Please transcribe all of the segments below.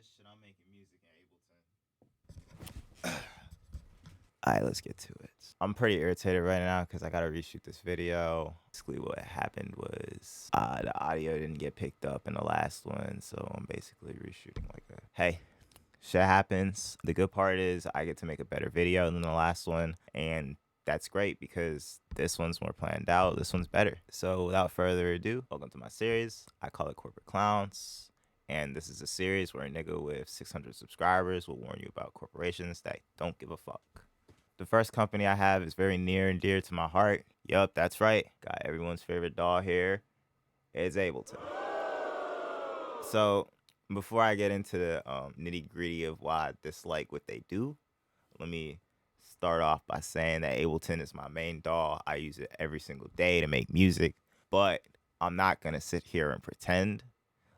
shit, I'm making music in Ableton. Alright, let's get to it. I'm pretty irritated right now because I gotta reshoot this video. Basically what happened was the audio didn't get picked up in the last one, so I'm basically reshooting like that. Hey, shit happens. The good part is I get to make a better video than the last one, and that's great because this one's more planned out, this one's better. So without further ado, welcome to my series. I call it Corporate Clowns. And this is a series where a nigga with 600 subscribers will warn you about corporations that don't give a fuck. The first company I have is very near and dear to my heart. Yup, that's right. Got everyone's favorite doll here. It's Ableton. So before I get into the nitty gritty of why I dislike what they do, let me start off by saying that Ableton is my main doll. I use it every single day to make music, but I'm not gonna sit here and pretend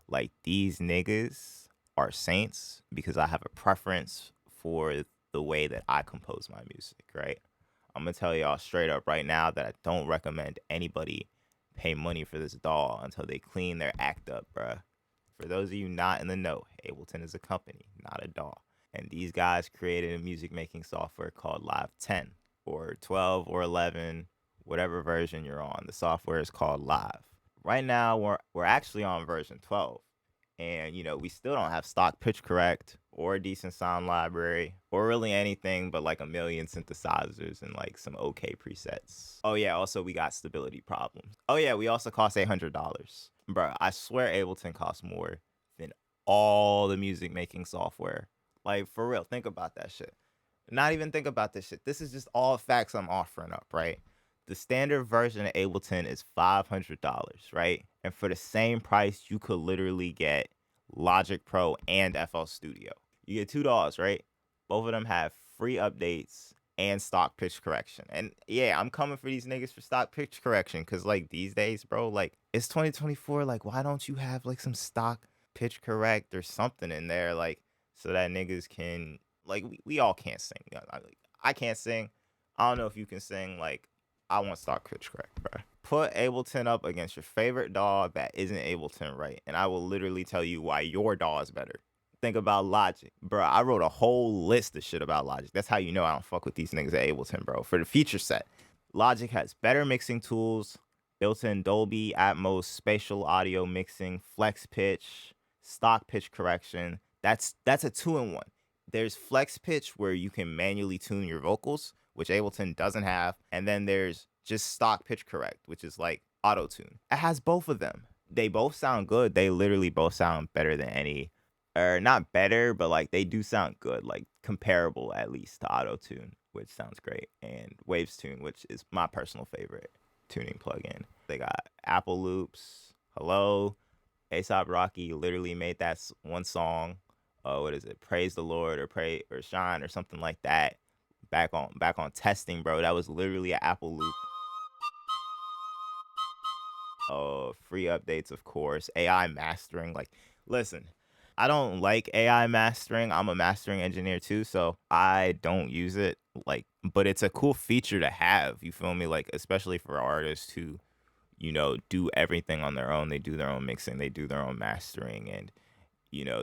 like these niggas are saints because I have a preference for the way that I compose my music, right? I'm gonna tell y'all straight up right now that I don't recommend anybody pay money for this doll until they clean their act up, bruh. For those of you not in the know, Ableton is a company, not a doll. And these guys created a music making software called Live 10 or 12 or 11, whatever version you're on. The software is called Live. Right now, we're actually on version 12. And, we still don't have stock pitch correct or a decent sound library or really anything but like a million synthesizers and like some okay presets. Oh, yeah, also we got stability problems. Oh, yeah, we also cost $800. Bro, I swear Ableton costs more than all the music making software. Like, for real, think about that shit. Not even think about this shit. This is just all facts I'm offering up, right? The standard version of Ableton is $500, right? And for the same price, you could literally get Logic Pro and FL Studio. You get $2, right? Both of them have free updates and stock pitch correction. And yeah, I'm coming for these niggas for stock pitch correction because, like, these days, bro, like, it's 2024. Like, why don't you have, like, some stock pitch correct or something in there, like, so that niggas can, like, we all can't sing. I can't sing. I don't know if you can sing. Like, I want stock pitch correct, bro. Put Ableton up against your favorite DAW that isn't Ableton, right? And I will literally tell you why your DAW is better. Think about Logic. Bro, I wrote a whole list of shit about Logic. That's how you know I don't fuck with these niggas at Ableton, bro. For the feature set, Logic has better mixing tools, built-in Dolby Atmos spatial audio mixing, flex pitch, stock pitch correction. That's a two-in-one. There's flex pitch where you can manually tune your vocals, which Ableton doesn't have, and then there's just stock pitch correct, which is like autotune. It has both of them. They both sound good. They literally both sound better than any, or not better, but like they do sound good, like comparable at least to autotune, which sounds great, and Waves Tune, which is my personal favorite tuning plugin. They got Apple Loops, Hello, A$AP Rocky literally made that one song. What is it? Praise the Lord or Pray or Shine or something like that. Back on testing, bro. That was literally an Apple Loop. Free updates, of course. AI mastering. Like, listen, I don't like AI mastering. I'm a mastering engineer too, so I don't use it. Like, but it's a cool feature to have. You feel me? Like, especially for artists who, do everything on their own. They do their own mixing. They do their own mastering, and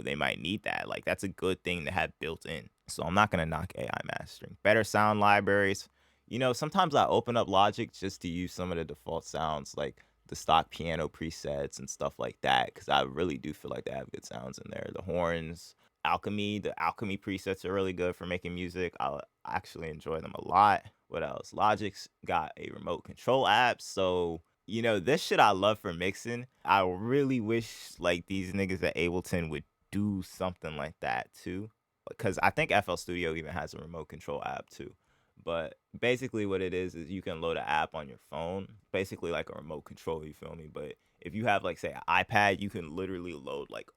they might need that. Like, that's a good thing to have built in. So I'm not gonna knock AI mastering. Better sound libraries. Sometimes I open up Logic just to use some of the default sounds, like the stock piano presets and stuff like that, because I really do feel like they have good sounds in there. The horns, the Alchemy presets are really good for making music. I actually enjoy them a lot. What else? Logic's got a remote control app, so this shit I love for mixing. I really wish like these niggas at Ableton would do something like that too, because I think FL Studio even has a remote control app too. But basically what it is you can load an app on your phone, basically like a remote control, you feel me? But if you have like say an iPad, you can literally load like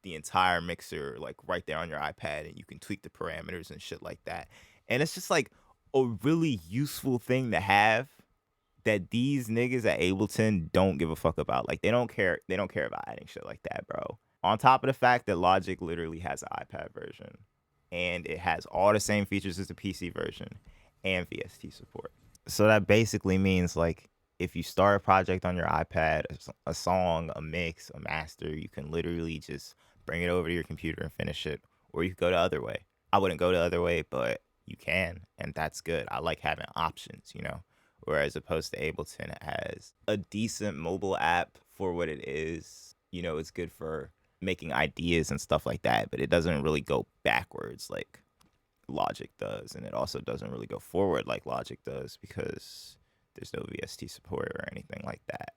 the entire mixer like right there on your iPad, and you can tweak the parameters and shit like that. And it's just like a really useful thing to have that these niggas at Ableton don't give a fuck about. Like, they don't care about adding shit like that, bro. On top of the fact that Logic literally has an iPad version, and it has all the same features as the PC version and VST support. So that basically means like if you start a project on your iPad, a song, a mix, a master, you can literally just bring it over to your computer and finish it. Or you could go the other way. I wouldn't go the other way, but you can, and that's good. I like having options, you know. Whereas opposed to Ableton has a decent mobile app for what it is. You know, it's good for making ideas and stuff like that, but it doesn't really go backwards like Logic does, and it also doesn't really go forward like Logic does because there's no VST support or anything like that.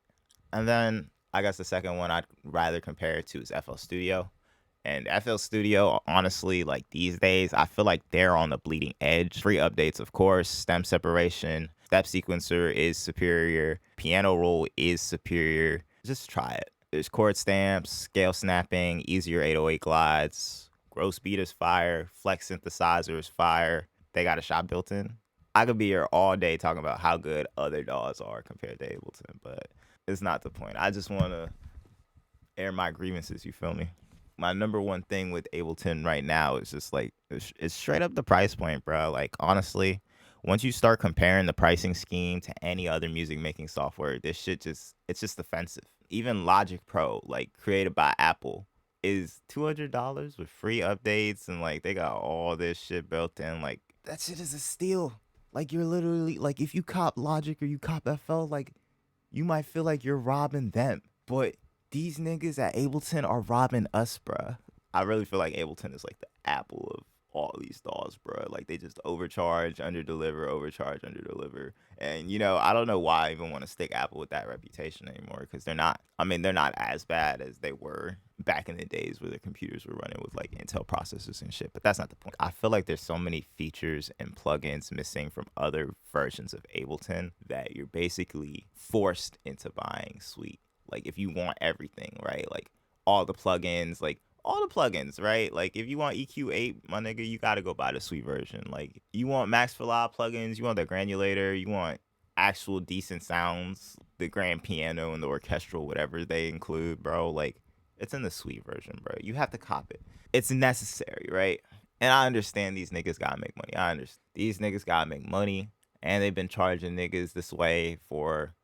And then I guess the second one I'd rather compare it to is FL Studio. And FL Studio, honestly, like these days, I feel like they're on the bleeding edge. Free updates, of course, stem separation, step sequencer is superior, piano roll is superior. Just try it. There's chord stamps, scale snapping, easier 808 glides, gross beat is fire, flex synthesizer is fire. They got a shop built in. I could be here all day talking about how good other DAWs are compared to Ableton, but it's not the point. I just want to air my grievances, you feel me? My number one thing with Ableton right now is just like it's straight up the price point, bro. Like honestly, once you start comparing the pricing scheme to any other music making software, this shit it's just offensive. Even Logic Pro, like created by Apple, is $200 with free updates and like they got all this shit built in. Like that shit is a steal. Like you're literally like if you cop Logic or you cop FL, like you might feel like you're robbing them, but these niggas at Ableton are robbing us, bruh. I really feel like Ableton is like the Apple of all these DAWs, bruh. Like they just overcharge, overcharge, underdeliver. And you know, I don't know why I even want to stick Apple with that reputation anymore because they're not. I mean, they're not as bad as they were back in the days where their computers were running with like Intel processors and shit. But that's not the point. I feel like there's so many features and plugins missing from other versions of Ableton that you're basically forced into buying Suite. Like if you want everything, right? Like all the plugins, right? Like if you want EQ8, my nigga, you gotta go buy the Suite version. Like you want Max for Loud plugins, you want the granulator, you want actual decent sounds, the grand piano and the orchestral, whatever they include, bro. Like it's in the Suite version, bro. You have to cop it. It's necessary, right? And I understand these niggas gotta make money. I understand these niggas gotta make money, and they've been charging niggas this way for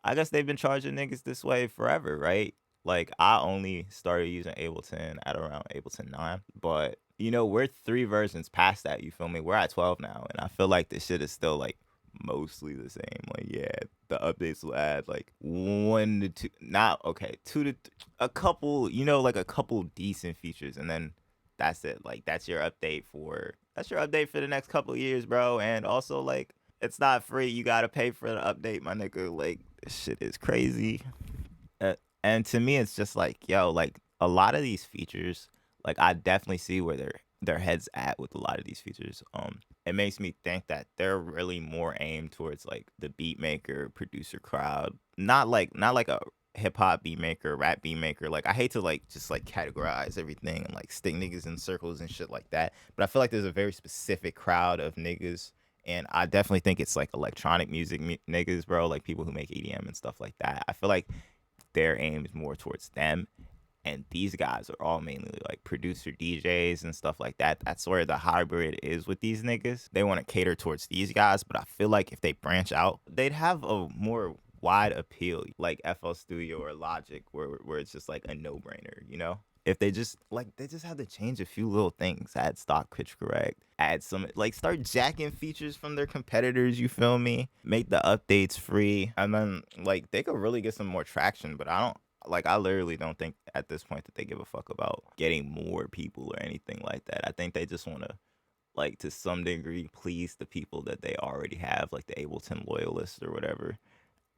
I guess they've been charging niggas this way forever, right? Like I only started using Ableton at around Ableton 9, but you know, we're 3 versions past that, you feel me? We're at 12 now, and I feel like this shit is still like mostly the same. Like yeah, the updates will add like 1 to 2, not okay, 2 to a couple, you know, like a couple decent features, and then that's it. Like that's your update for the next couple years, bro. And also like it's not free. You gotta pay for the update, my nigga. Like this shit is crazy. And to me, it's just like, yo, like a lot of these features, like I definitely see where their heads at with a lot of these features. It makes me think that they're really more aimed towards like the beat maker, producer crowd, not like a hip hop beat maker, rap beat maker. Like I hate to like just like categorize everything and like stick niggas in circles and shit like that. But I feel like there's a very specific crowd of niggas, and I definitely think it's like electronic music niggas, bro. Like people who make EDM and stuff like that. I feel like their aim is more towards them. And these guys are all mainly like producer DJs and stuff like that. That's where the hybrid is with these niggas. They want to cater towards these guys, but I feel like if they branch out, they'd have a more wide appeal, like FL Studio or Logic, where it's just like a no brainer, you know? If they just have to change a few little things, add stock pitch correct, add some like start jacking features from their competitors, you feel me? Make the updates free, and then like they could really get some more traction. But I literally don't think at this point that they give a fuck about getting more people or anything like that. I think they just want to like to some degree please the people that they already have, like the Ableton loyalists or whatever,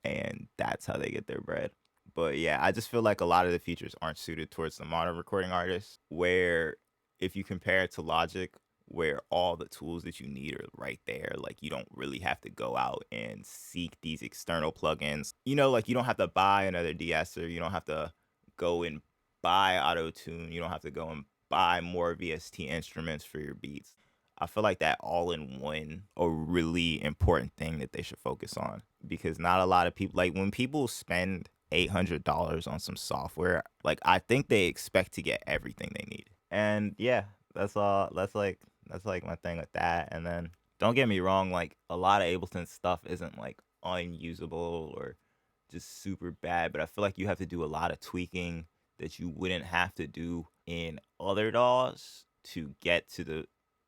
and that's how they get their bread. But yeah, I just feel like a lot of the features aren't suited towards the modern recording artist. Where if you compare it to Logic, where all the tools that you need are right there, like you don't really have to go out and seek these external plugins. You know, like you don't have to buy another de-esser, you don't have to go and buy autotune, you don't have to go and buy more VST instruments for your beats. I feel like that all in one a really important thing that they should focus on, because not a lot of people, like when people spend $800 on some software, like I think they expect to get everything they need. And yeah, that's all. That's like my thing with that. And then don't get me wrong, like a lot of Ableton stuff isn't like unusable or just super bad. But I feel like you have to do a lot of tweaking that you wouldn't have to do in other DAWs to get to the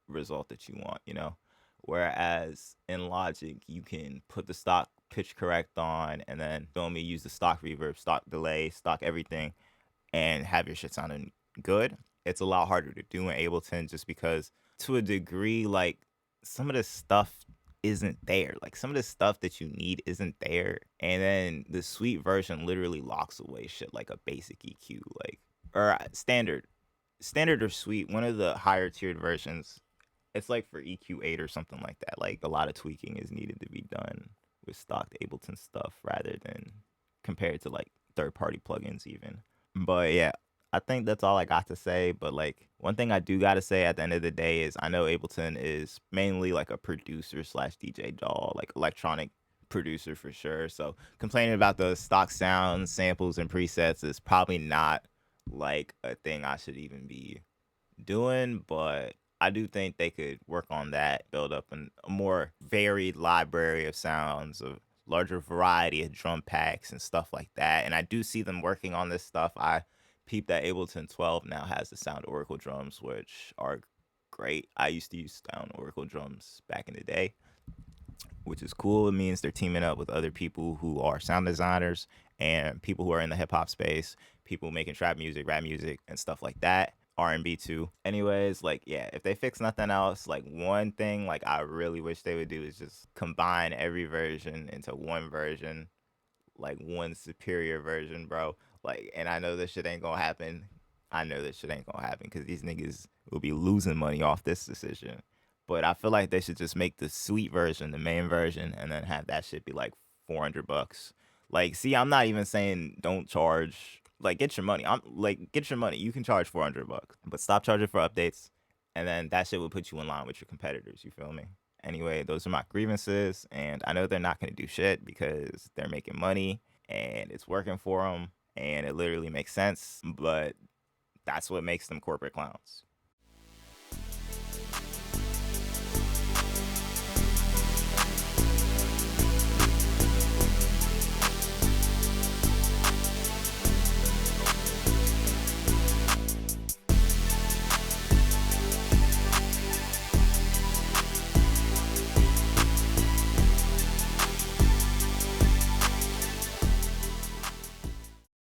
result that you want, you know? Whereas in Logic, you can put the stock pitch correct on and then feel me, use the stock reverb, stock delay, stock everything, and have your shit sounding good. It's a lot harder to do in Ableton just because to a degree, like some of the stuff isn't there. Like some of the stuff that you need isn't there. And then the Suite version literally locks away shit like a basic EQ, like or standard or Suite, one of the higher tiered versions. It's like for EQ8 or something like that. Like a lot of tweaking is needed to be done with stock Ableton stuff rather than compared to like third party plugins even. But yeah, I think that's all I got to say. But like one thing I do got to say at the end of the day is I know Ableton is mainly like a producer slash DJ DAW, like electronic producer for sure. So complaining about the stock sounds, samples, and presets is probably not like a thing I should even be doing, but I do think they could work on that, build up a more varied library of sounds, a larger variety of drum packs and stuff like that. And I do see them working on this stuff. I peeped that Ableton 12 now has the Sound Oracle drums, which are great. I used to use Sound Oracle drums back in the day, which is cool. It means they're teaming up with other people who are sound designers and people who are in the hip hop space, people making trap music, rap music, and stuff like that. R&B too. Anyways, like yeah, if they fix nothing else, like one thing like I really wish they would do is just combine every version into one version, like one superior version, bro. Like, and I know this shit ain't gonna happen. I know this shit ain't gonna happen because these niggas will be losing money off this decision. But I feel like they should just make the Suite version the main version and then have that shit be like $400. Like, see, I'm not even saying don't charge. Like, get your money. I'm like, get your money. You can charge $400, but stop charging for updates, and then that shit will put you in line with your competitors. You feel me? Anyway, those are my grievances, and I know they're not gonna do shit because they're making money and it's working for them, and it literally makes sense. But that's what makes them corporate clowns.